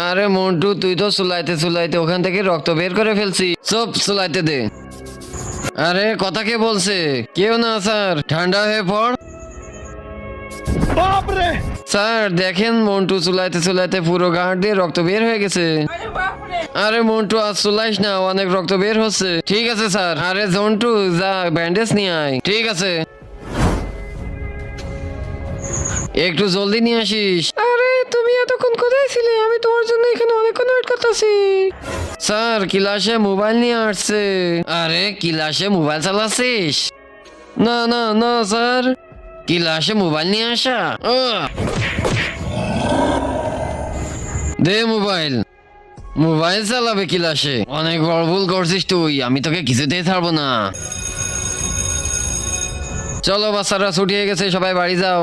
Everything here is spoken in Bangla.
আরে মন্টু, তুই তো চুলাইতে চুলাইতে ওখান থেকে রক্ত বের করে ফেলছি। চুপ, চুলাইতে দে। আরে কথা কে বলছে? কেউ না স্যার, ঠান্ডা হয়ে পড়। স্যার দেখেন, মন্টু চুলাইতে চুলাইতে পুরো গাঁট দিয়ে রক্ত বের হয়ে গেছে। আরে মন্টু আজ চুলাইস না, অনেক রক্ত বের হচ্ছে। ঠিক আছে স্যার। আরে জন্টু যা, ব্যান্ডেজ নিয়ে আয়। ঠিক আছে, একটু জলদি নিয়ে আসিস। আরে তুমি এতক্ষণ কোথায় ছিলে? আমি তোমার জন্য এখানে অনেকক্ষণ ওয়েট করতেছি। স্যার ক্লাসে মোবাইল নিয়ে আসছে। আরে ক্লাসে মোবাইল চালাচ্ছিস? না না না স্যার, ক্লাসে মোবাইল নিয়ে আসা। দে মোবাইল। মোবাইল চালাবে ক্লাসে? অনেক বড় ভুল করছিস তুই, আমি তোকে কিছুতেই ছাড়বো না। চলো বাচ্চারা, ছুটি হয়ে গেছে, সবাই বাড়ি যাও।